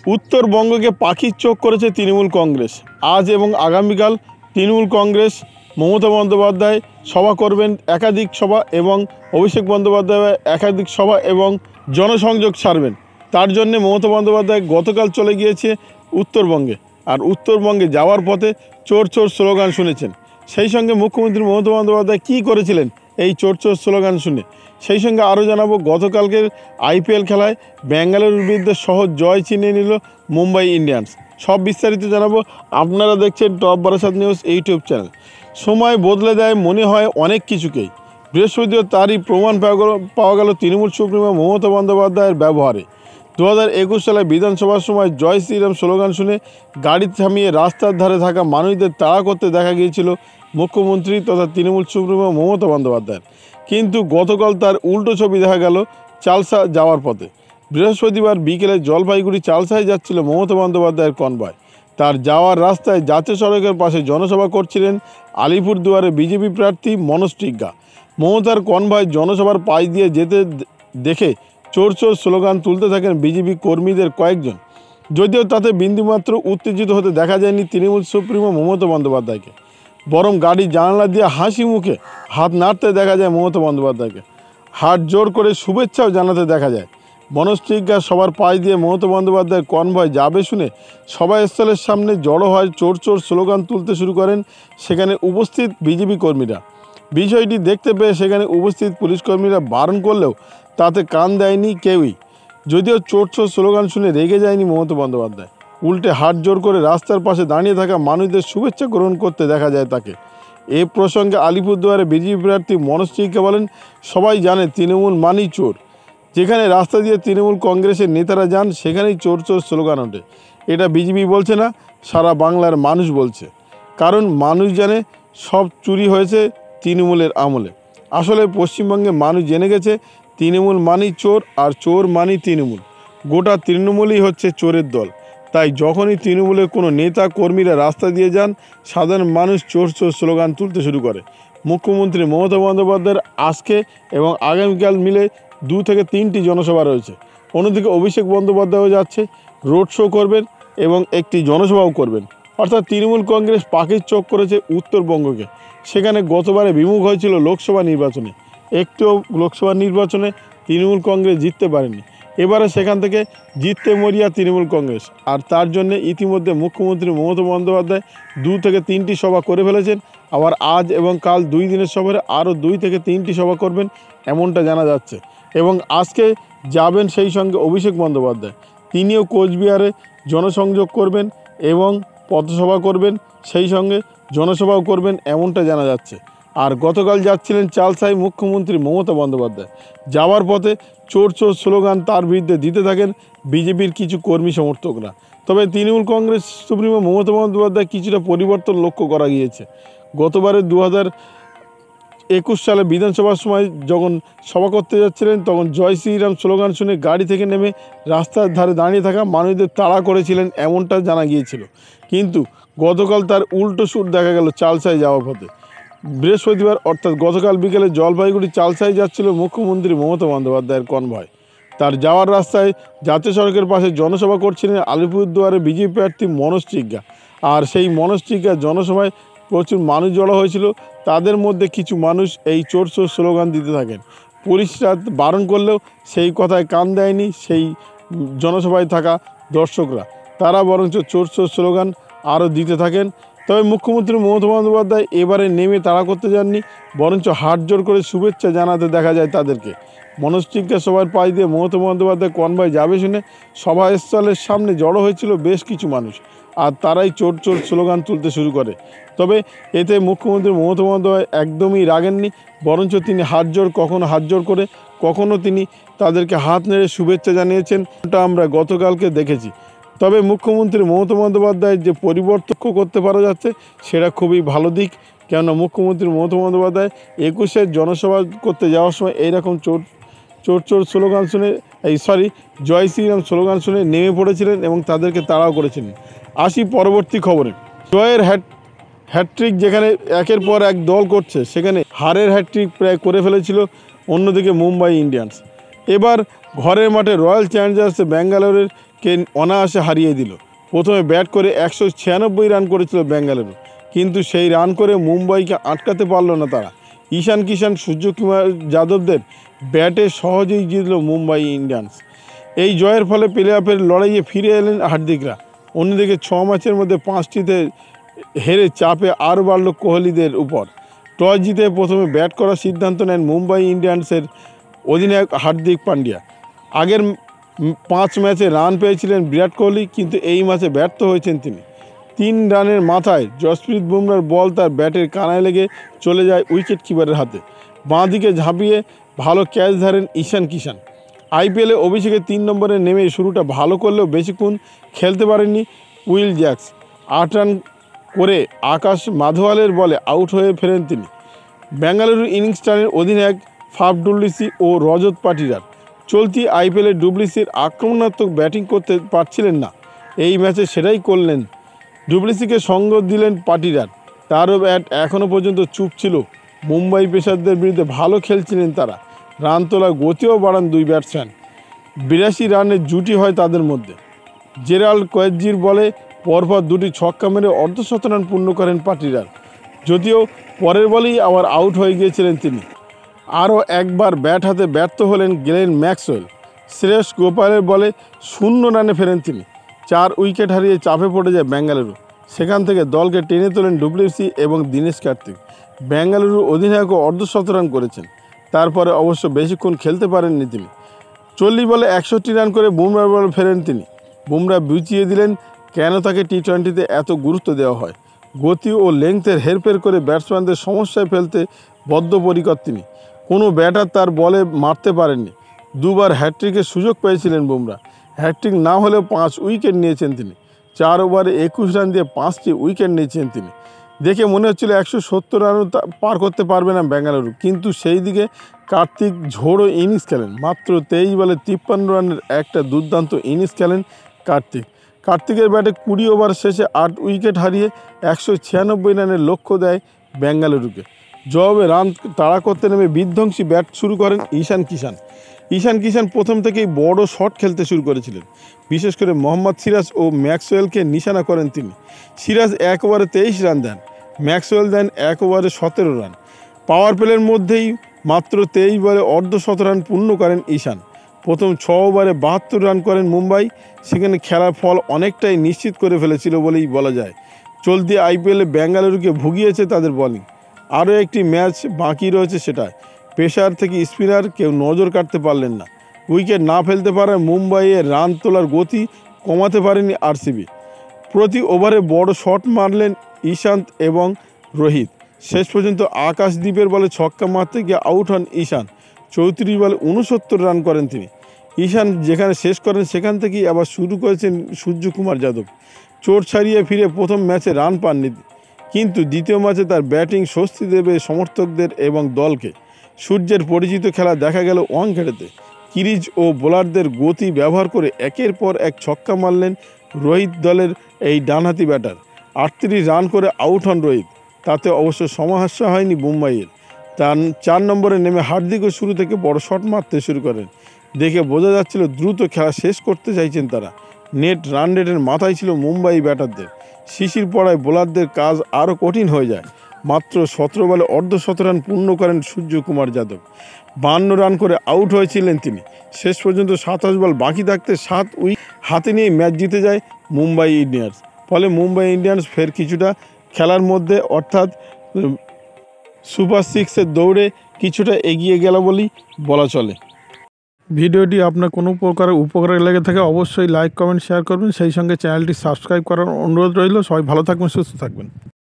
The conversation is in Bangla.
উত্তরবঙ্গকে পাখির চোখ করেছে তৃণমূল কংগ্রেস। আজ এবং আগামীকাল তৃণমূল কংগ্রেস মমতা বন্দ্যোপাধ্যায় সভা করবেন, একাধিক সভা, এবং অভিষেক বন্দ্যোপাধ্যায় একাধিক সভা এবং জনসংযোগ ছাড়বেন। তার জন্য মমতা বন্দ্যোপাধ্যায় গতকাল চলে গিয়েছে উত্তরবঙ্গে, আর উত্তরবঙ্গে যাওয়ার পথে চোর চোর স্লোগান শুনেছেন। সেই সঙ্গে মুখ্যমন্ত্রী মমতা বন্দ্যোপাধ্যায় কী করেছিলেন এই চোর চোর স্লোগান শুনে, সেই সঙ্গে আরও জানাবো গতকালকের আইপিএল খেলায় বেঙ্গালুরুর বিরুদ্ধে সহজ জয় ছিনিয়ে নিল মুম্বাই ইন্ডিয়ান্স। সব বিস্তারিত জানাবো। আপনারা দেখছেন top Barasat news YouTube channel. সময় বদলে দেয় মনে হয় অনেক কিছুকেই। বৃহস্পতিবার তারই প্রমাণ পাওয়া গেল তৃণমূল সুপ্রিমো মমতা বন্দ্যোপাধ্যায়ের ব্যবহারে। 2021 সালে বিধানসভার সময় জয় শ্রীরাম স্লোগান শুনে গাড়ি থামিয়ে রাস্তার ধারে থাকা মানুষদের তাড়া করতে দেখা গিয়েছিল মুখ্যমন্ত্রী তথা তৃণমূল সুপ্রিমো মমতা বন্দ্যোপাধ্যায়ের। কিন্তু গতকাল তার উল্টো ছবি দেখা গেল চালসা যাওয়ার পথে। বৃহস্পতিবার বিকেলে জলপাইগুড়ি চালসায় যাচ্ছিল মমতা বন্দ্যোপাধ্যায়ের কনভয়। তার যাওয়ার রাস্তায় জাতীয় সড়কের পাশে জনসভা করছিলেন আলিপুরদুয়ারে বিজেপি প্রার্থী মনোজ টিগ্গা। মমতার কনভয় জনসভার পাশ দিয়ে যেতে দেখে চোর চোর স্লোগান তুলতে থাকেন বিজেপি কর্মীদের কয়েকজন। যদিও তাতে বিন্দুমাত্র উত্তেজিত হতে দেখা যায়নি তৃণমূল সুপ্রিমো মমতা বন্দ্যোপাধ্যায়কে, বরং গাড়ি জানালা দিয়ে হাসি মুখে হাত নাড়তে দেখা যায় মমতা বন্দ্যোপাধ্যায়কে। হাত জোর করে শুভেচ্ছাও জানাতে দেখা যায়। মনোজ টিগ্গা সবার পাশ দিয়ে মমতা বন্দ্যোপাধ্যায়ের কনভয় যাবে শুনে সভাস্থলের সামনে জড়ো হয় চোর চোর স্লোগান তুলতে শুরু করেন সেখানে উপস্থিত বিজেপি কর্মীরা। বিষয়টি দেখতে পেয়ে সেখানে উপস্থিত পুলিশ কর্মীরা বারণ করলেও তাতে কান দেয়নি কেউই। যদিও চোর চোর স্লোগান শুনে রেগে যায়নি মমতা বন্দ্যোপাধ্যায়, উল্টে হাত জোর করে রাস্তার পাশে দাঁড়িয়ে থাকা মানুষদের শুভেচ্ছা গ্রহণ করতে দেখা যায় তাকে। এ প্রসঙ্গে আলিপুরদুয়ারে বিজেপি প্রার্থী মনোজ টিগ্গা বলেন, সবাই জানে তৃণমূল মানেই চোর। যেখানে রাস্তা দিয়ে তৃণমূল কংগ্রেসের নেতারা যান সেখানেই চোর চোর স্লোগান ওঠে। এটা বিজেপি বলছে না, সারা বাংলার মানুষ বলছে। কারণ মানুষ জানে সব চুরি হয়েছে তৃণমূলের আমলে। আসলে পশ্চিমবঙ্গে মানুষ জেনে গেছে তৃণমূল মানেই চোর, আর চোর মানেই তৃণমূল। গোটা তৃণমূলই হচ্ছে চোরের দল। তাই যখনই তৃণমূলের কোনো নেতা কর্মীরা রাস্তা দিয়ে যান, সাধারণ মানুষ চোর চোর স্লোগান তুলতে শুরু করে। মুখ্যমন্ত্রী মমতা বন্দ্যোপাধ্যায়ের আজকে এবং আগামীকাল মিলে 2 থেকে 3টি জনসভা রয়েছে। অন্যদিকে অভিষেক বন্দ্যোপাধ্যায়ও যাচ্ছে, রোড শো করবেন এবং একটি জনসভাও করবেন। অর্থাৎ তৃণমূল কংগ্রেস পাখির চোখ করেছে উত্তরবঙ্গকে। সেখানে গতবারে বিমুখ হয়েছিল লোকসভা নির্বাচনে, একটিও লোকসভা নির্বাচনে তৃণমূল কংগ্রেস জিততে পারেনি। এবারে সেখান থেকে জিততে মরিয়া তৃণমূল কংগ্রেস, আর তার জন্য ইতিমধ্যে মুখ্যমন্ত্রী মমতা বন্দ্যোপাধ্যায় 2 থেকে 3টি সভা করে ফেলেছেন। আবার আজ এবং কাল 2 দিনের সফরে আরও 2 থেকে 3টি সভা করবেন এমনটা জানা যাচ্ছে। এবং আজকে যাবেন সেই সঙ্গে অভিষেক বন্দ্যোপাধ্যায়, তিনিও কোচবিহারে জনসংযোগ করবেন এবং পথসভা করবেন, সেই সঙ্গে জনসভাও করবেন এমনটা জানা যাচ্ছে। আর গতকাল যাচ্ছিলেন চালসায় মুখ্যমন্ত্রী মমতা বন্দ্যোপাধ্যায়। যাওয়ার পথে চোর চোর স্লোগান তার বিরুদ্ধে দিতে থাকেন বিজেপির কিছু কর্মী সমর্থকরা। তবে তৃণমূল কংগ্রেস সুপ্রিমো মমতা বন্দ্যোপাধ্যায় কিছুটা পরিবর্তন লক্ষ্য করা গিয়েছে। গতবারে 2021 সালে বিধানসভার সময় যখন সভা করতে যাচ্ছিলেন, তখন জয় শ্রীরাম স্লোগান শুনে গাড়ি থেকে নেমে রাস্তার ধারে দাঁড়িয়ে থাকা মানুষদের তাড়া করেছিলেন এমনটা জানা গিয়েছিল। কিন্তু গতকাল তার উল্টো সুর দেখা গেল চালসায় যাওয়ার পথে। বৃহস্পতিবার অর্থাৎ গতকাল বিকেলে জলপাইগুড়ি চালসায় যাচ্ছিল মুখ্যমন্ত্রী মমতা বন্দ্যোপাধ্যায়ের কনভয়। তার যাওয়ার রাস্তায় জাতীয় সড়কের পাশে জনসভা করছিলেন আলিপুরদুয়ারে বিজেপি প্রার্থী মনোজ টিগ্গা। আর সেই মনোজ টিগ্গার জনসভায় প্রচুর মানুষ জড়ো হয়েছিল। তাদের মধ্যে কিছু মানুষ এই চোর চোর স্লোগান দিতে থাকেন। পুলিশরা বারণ করলেও সেই কথায় কান দেয়নি সেই জনসভায় থাকা দর্শকরা। তারা বরঞ্চ চোর চোর স্লোগান আরও দিতে থাকেন। তবে মুখ্যমন্ত্রী মমতা বন্দ্যোপাধ্যায় এবারে নেমে তাড়া করতে যাননি, বরঞ্চ হাত জোর করে শুভেচ্ছা জানাতে দেখা যায় তাদেরকে। মনোজ টিগ্গা সবার পাশ দিয়ে মমতা বন্দ্যোপাধ্যায় কনভয় যাবে শুনে সভাস্থলের সামনে জড়ো হয়েছিল বেশ কিছু মানুষ, আর তারাই চোর চোর স্লোগান তুলতে শুরু করে। তবে এতে মুখ্যমন্ত্রী মমতা বন্দ্যোপাধ্যায় একদমই রাগেননি, বরঞ্চ তিনি কখনো হাত জোর করে, কখনো তিনি তাদেরকে হাত নেড়ে শুভেচ্ছা জানিয়েছেন। এটা আমরা গতকালকে দেখেছি। তবে মুখ্যমন্ত্রী মমতা বন্দ্যোপাধ্যায়ের যে পরিবর্তন করতে পারা যাচ্ছে সেটা খুবই ভালো দিক। কেননা মুখ্যমন্ত্রী মমতা বন্দ্যোপাধ্যায় 21-এর জনসভা করতে যাওয়ার সময় এইরকম চোর চোর স্লোগান শুনে জয় শ্রীরাম স্লোগান শুনে নেমে পড়েছিলেন এবং তাদেরকে তাড়াও করেছিলেন। আসি পরবর্তী খবরে। জয়ের হ্যাটট্রিক যেখানে একের পর এক দল করছে, সেখানে হারের হ্যাটট্রিক প্রায় করে ফেলেছিল অন্যদিকে মুম্বাই ইন্ডিয়ান্স। এবার ঘরের মাঠে রয়্যাল চ্যালেঞ্জার্স ব্যাঙ্গালোরের কে অনায়াসে হারিয়ে দিল। প্রথমে ব্যাট করে 196 রান করেছিল বেঙ্গালুরু, কিন্তু সেই রান করে মুম্বাইকে আটকাতে পারল না তারা। ঈশান কিষান, সূর্যকুমার যাদবদের ব্যাটে সহজেই জিতল মুম্বাই ইন্ডিয়ান্স। এই জয়ের ফলে প্লে অফের লড়াইয়ে ফিরে এলেন হার্দিকরা। অন্যদিকে 6 ম্যাচের মধ্যে 5টিতে হেরে চাপে আরও বাড়ল কোহলিদের উপর। টস জিতে প্রথমে ব্যাট করার সিদ্ধান্ত নেন মুম্বাই ইন্ডিয়ান্সের অধিনায়ক হার্দিক পান্ডিয়া। আগের 5 ম্যাচে রান পেয়েছিলেন বিরাট কোহলি, কিন্তু এই ম্যাচে ব্যর্থ হয়েছেন তিনি। 3 রানের মাথায় জসপ্রীত বুমরার বল তার ব্যাটের কানায় লেগে চলে যায় উইকেট কিপারের হাতে। বাঁ দিকে ঝাঁপিয়ে ভালো ক্যাচ ধরেন ঈশান কিষান। আইপিএলে অভিষেকে 3 নম্বরে নেমে শুরুটা ভালো করলেও বেশিক্ষণ খেলতে পারেননি উইল জ্যাক্স। 8 রান করে আকাশ মাধওয়ালের বলে আউট হয়ে ফেরেন তিনি। বেঙ্গালুরু ইনিংস টানের অধিনায়ক ফাফ ডুপ্লেসি ও রজত পাটিদার। চলতি আইপিএলে ডুপ্লেসির আক্রমণাত্মক ব্যাটিং করতে পারছিলেন না, এই ম্যাচে সেটাই করলেন। ডুপ্লেসিকে সঙ্গ দিলেন পাটিদার। তারও ব্যাট এখনও পর্যন্ত চুপ ছিল। মুম্বাই পেসারদের বিরুদ্ধে ভালো খেলছিলেন তারা। রান তোলার গতিও বাড়ান 2 ব্যাটসম্যান। 82 রানের জুটি হয় তাদের মধ্যে। জেরাল্ড কোয়েজির বলে পরপর 2টি ছক্কা মেরে অর্ধশতরান পূর্ণ করেন পাটিদার, যদিও পরের বলেই আবার আউট হয়ে গিয়েছিলেন তিনি। আরও একবার ব্যাট হাতে ব্যর্থ হলেন গ্লেন ম্যাক্সওয়েল। শ্রেয়স গোপালের বলে 0 রানে ফেরেন তিনি। 4 উইকেট হারিয়ে চাপে পড়ে যায় বেঙ্গালুরু। সেখান থেকে দলকে টেনে তোলেন ডুপ্লেসি এবং দীনেশ কার্তিক। বেঙ্গালুরু অধিনায়কও অর্ধশতরান করেছেন। তারপরে অবশ্য বেশিক্ষণ খেলতে পারেননি তিনি। 40 বলে 61 রান করে বুমরার বলে ফেরেন তিনি। বুমরা বুঝিয়ে দিলেন কেন তাকে টি-20তে এত গুরুত্ব দেওয়া হয়। গতি ও লেংথের হেরফের করে ব্যাটসম্যানদের সমস্যায় ফেলতে বদ্ধপরিকর তিনি। কোনো ব্যাটার তার বলে মারতে পারেননি। 2 বার হ্যাট্রিকের সুযোগ পেয়েছিলেন বুমরা। হ্যাট্রিক না হলেও 5 উইকেট নিয়েছেন তিনি। 4 ওভারে 21 রান দিয়ে 5টি উইকেট নিয়েছেন তিনি। দেখে মনে হচ্ছিল 170 রানও পার করতে পারবে না বেঙ্গালুরু, কিন্তু সেই দিকে কার্তিক ঝোড়ো ইনিংস খেলেন। মাত্র 23 বলে 53 রানের একটা দুর্দান্ত ইনিংস খেলেন কার্তিকের ব্যাটে 20 ওভার শেষে 8 উইকেট হারিয়ে 196 রানের লক্ষ্য দেয় বেঙ্গালুরুকে। জবাবে রান তাড়া করতে নেমে বিধ্বংসী ব্যাট শুরু করেন ঈশান কিষান প্রথম থেকেই বড় শট খেলতে শুরু করেছিলেন। বিশেষ করে মোহাম্মদ সিরাজ ও ম্যাক্সওয়েলকে নিশানা করেন তিনি। সিরাজ 1 ওভারে 23 রান দেন, ম্যাক্সওয়েল দেন 1 ওভারে 17 রান। পাওয়ার প্লের মধ্যেই মাত্র 23 বলে অর্ধশতরান পূর্ণ করেন ঈশান। প্রথম 6 ওভারে 72 রান করেন মুম্বাই। সেখানে খেলার ফল অনেকটাই নিশ্চিত করে ফেলেছিল বলেই বলা যায়। চলতি আইপিএলে বেঙ্গালুরুকে ভুগিয়েছে তাদের বোলিং। আরও একটি ম্যাচ বাকি রয়েছে, সেটায় পেসার থেকে স্পিনার কেউ নজর কাটতে পারলেন না। উইকেট না ফেলতে পারায় মুম্বাইয়ের রান তোলার গতি কমাতে পারেনি আরসিবি। প্রতি ওভারে বড় শট মারলেন ঈশান্ত এবং রোহিত। শেষ পর্যন্ত আকাশদ্বীপের বলে ছক্কা মারতে গিয়ে আউট হন ঈশান। 34 বলে 69 রান করেন তিনি। ঈশান যেখানে শেষ করেন সেখান থেকেই আবার শুরু করেছেন সূর্যকুমার যাদব। চোট ছাড়িয়ে ফিরে প্রথম ম্যাচে রান পাননি, কিন্তু দ্বিতীয় ম্যাচে তার ব্যাটিং স্বস্তি দেবে সমর্থকদের এবং দলকে। সূর্যের পরিচিত খেলা দেখা গেল ওয়াংখেড়েতে। ক্রিজ ও বোলারদের গতি ব্যবহার করে একের পর এক ছক্কা মারলেন রোহিত। দলের এই ডানহাতি ব্যাটার 38 রান করে আউট হন রোহিত। তাতে অবশ্য সমস্যা হয়নি মুম্বাইয়ের। 4 নম্বরে নেমে হার্দিকও শুরু থেকে বড় শট মারতে শুরু করেন। দেখে বোঝা যাচ্ছিল দ্রুত খেলা শেষ করতে চাইছেন তারা। নেট রান রেটের মাথায় ছিল মুম্বাই ব্যাটারদের। শিশির পড়ায় বোলারদের কাজ আরও কঠিন হয়ে যায়। মাত্র 17 বলে অর্ধশতরান পূর্ণ করেন সূর্যকুমার যাদব। 52 রান করে আউট হয়েছিলেন তিনি। শেষ পর্যন্ত 27 বল বাকি থাকতে 7 উইকেট হাতে নিয়ে ম্যাচ জিতে যায় মুম্বাই ইন্ডিয়ান্স। ফলে মুম্বাই ইন্ডিয়ান্স ফের কিছুটা খেলার মধ্যে, অর্থাৎ সুপার 6-এর দৌড়ে কিছুটা এগিয়ে গেল বলেই বলা চলে। ভিডিওটি আপনার কোনো প্রকারের উপকারে লেগে থাকে অবশ্যই লাইক, কমেন্ট, শেয়ার করবেন। সেই সঙ্গে চ্যানেলটি সাবস্ক্রাইব করার অনুরোধ রইল। সবাই ভালো থাকবেন, সুস্থ থাকবেন।